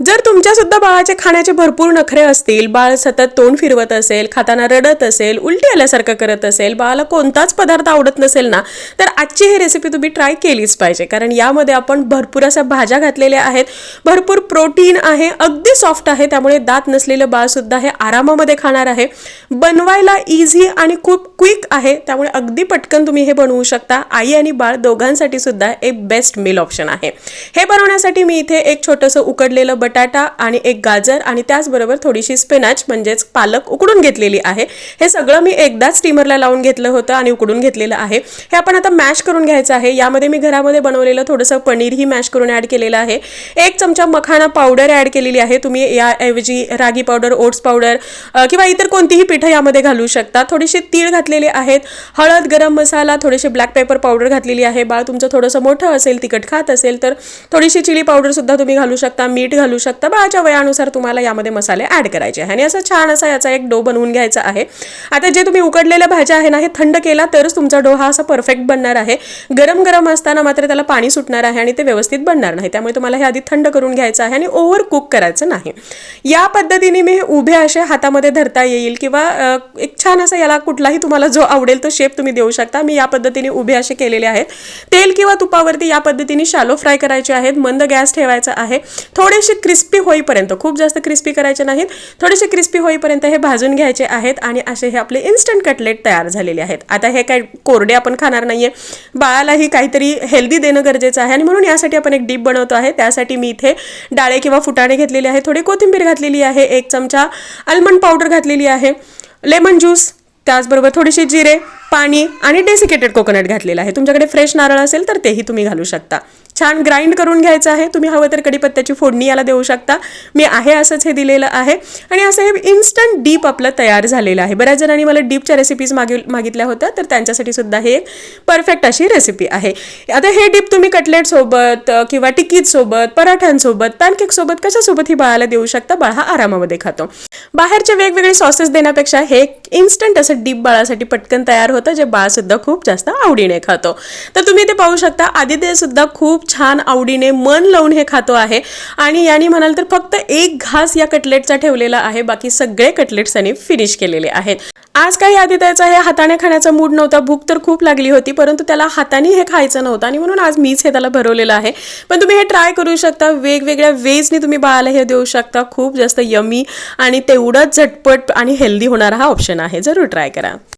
जर तुमच्या सुद्धा बाळाचे खाण्याचे भरपूर नखरे असतील, बाळ सतत तोंड फिरवत असेल, खाताना रडत असेल, उलटी आल्यासारखं करत असेल, बाळाला कोणताच पदार्थ आवडत नसेल ना, तर आजची ही रेसिपी तुम्ही ट्राय केलीच पाहिजे. कारण यामध्ये आपण भरपूर अशा भाज्या घातलेल्या आहेत, भरपूर प्रोटीन आहे, अगदी सॉफ्ट आहे, त्यामुळे दात नसलेलं बाळ सुद्धा हे आरामामध्ये खाणार आहे. बनवायला इझी आणि खूप क्विक आहे, त्यामुळे अगदी पटकन तुम्ही हे बनवू शकता. आई आणि बाळ दोघांसाठी सुद्धा एक बेस्ट मील ऑप्शन आहे. हे बनवण्यासाठी मी इथे एक छोटंसं उकडलेलं बटाटा आणि एक गाजर आणि त्याचबरोबर थोडीशी स्पिनाच म्हणजेच पालक उकडून घेतलेली आहे. हे सगळं मी एकदाच स्टीमरला लावून घेतलं होतं आणि उकडून घेतलेलं आहे. हे आपण आता मॅश करून घ्यायचं आहे. यामध्ये मी घरामध्ये बनवलेलं थोडंसं पनीरही मॅश करून ॲड केलेलं आहे. 1 चमचा मखाना पावडर ॲड केलेली आहे. तुम्ही याऐवजी रागी पावडर, ओट्स पावडर किंवा इतर कोणतीही पिठं यामध्ये घालू शकता. थोडेसे तीळ घातलेले आहेत, हळद, गरम मसाला, थोडेसे ब्लॅक पेपर पावडर घातलेली आहे. बाळ तुमचं थोडंसं मोठं असेल, तिखट खात असेल तर थोडीशी चिली पावडर सुद्धा तुम्ही घालू शकता, मीठ घालू शकता. बाळाच्या वयानुसार तुम्हाला यामध्ये मसाले ॲड करायचे आहे आणि असं छान असा याचा एक डो बनवून घ्यायचा आहे. आता जे तुम्ही उकडलेल्या भाज्या आहे ना, हे थंड केला तरच तुमचा डो हा असा परफेक्ट बनणार आहे. गरम गरम असताना मात्र त्याला पाणी सुटणार आहे आणि ते व्यवस्थित बनणार नाही. त्यामुळे तुम्हाला हे आधी थंड करून घ्यायचं आहे आणि ओव्हर कुक करायचं नाही. या पद्धतीने मी हे उभे असे हातामध्ये धरता येईल किंवा एक छान असा याला कुठलाही तुम्हाला जो आवडेल तो शेप तुम्ही देऊ शकता. मी या पद्धतीने उभे असे केलेले आहेत. तेल किंवा तुपावरती या पद्धतीने शॅलो फ्राय करायचे आहेत. मंद गॅस ठेवायचा आहे. थोडेसे क्रिस्पी होईपर्यंत, खूप जास्त क्रिस्पी करायचे नाहीत, थोडेसे क्रिस्पी होईपर्यंत हे भाजून घ्यायचे आहेत आणि असे हे आपले इन्स्टंट कटलेट तयार झालेले आहेत. आता हे काय कोरडे आपण खाणार नाहीये, बाळालाही काहीतरी हेल्दी देणं गरजेचं आहे आणि म्हणून यासाठी आपण एक डीप बनवतो आहे. त्यासाठी मी इथे डाळे किंवा फुटाणे घेतलेले आहे, थोडी कोथिंबीर घातलेली आहे, 1 चमचा आल्मंड पावडर घातलेली आहे, लेमन ज्यूस, त्याचबरोबर थोडेसे जिरे, पाणी आणि डेसिकेटेड कोकोनट घातलेलं आहे. तुमच्याकडे फ्रेश नारळ असेल तर तेही तुम्ही घालू शकता. छान ग्राइंड करून घ्यायचं आहे. तुम्ही हवं तर कढीपत्त्याची फोडणी याला देऊ शकता. मी आहे असंच हे दिलेलं आहे आणि असं हे इन्स्टंट डीप आपलं तयार झालेलं आहे. बऱ्याच जणांनी मला डीपच्या रेसिपीज मागितल्या होत्या, तर त्यांच्यासाठी सुद्धा हे एक परफेक्ट अशी रेसिपी आहे. आता हे डीप तुम्ही कटलेट सोबत किंवा टिक्कीत सोबत, पराठ्यांसोबत, पॅनकेक सोबत कशासोबत ही बाळाला देऊ शकता. बाळ हा आरामामध्ये खातो. बाहेरचे वेगवेगळे सॉसेस देण्यापेक्षा हे इन्स्टंट असं डीप बाळासाठी पटकन तयार होतं, जे बाळ सुद्धा खूप जास्त आवडीने खातो. तर तुम्ही ते पाहू शकता. आधी ते सुद्धा खूप छान आवडीने मन लावून हे खातो आहे आणि याने म्हणाल तर फक्त 1 घास या कटलेटचा ठेवलेला आहे. बाकी सगळे कटलेट्स त्यांनी फिनिश केलेले आहेत. आज काही आदित्याचा हे हाताने खाण्याचा मूड नव्हता. भूक तर खूप लागली होती, परंतु त्याला हाताने हे खायचं नव्हतं आणि म्हणून आज मीच हे त्याला भरवलेलं आहे. पण तुम्ही हे ट्राय करू शकता. वेगवेगळ्या वेजनी तुम्ही बाळाला हे देऊ शकता. खूप जास्त यमी आणि तेवढंच झटपट आणि हेल्दी होणारा हा ऑप्शन आहे. जरूर ट्राय करा.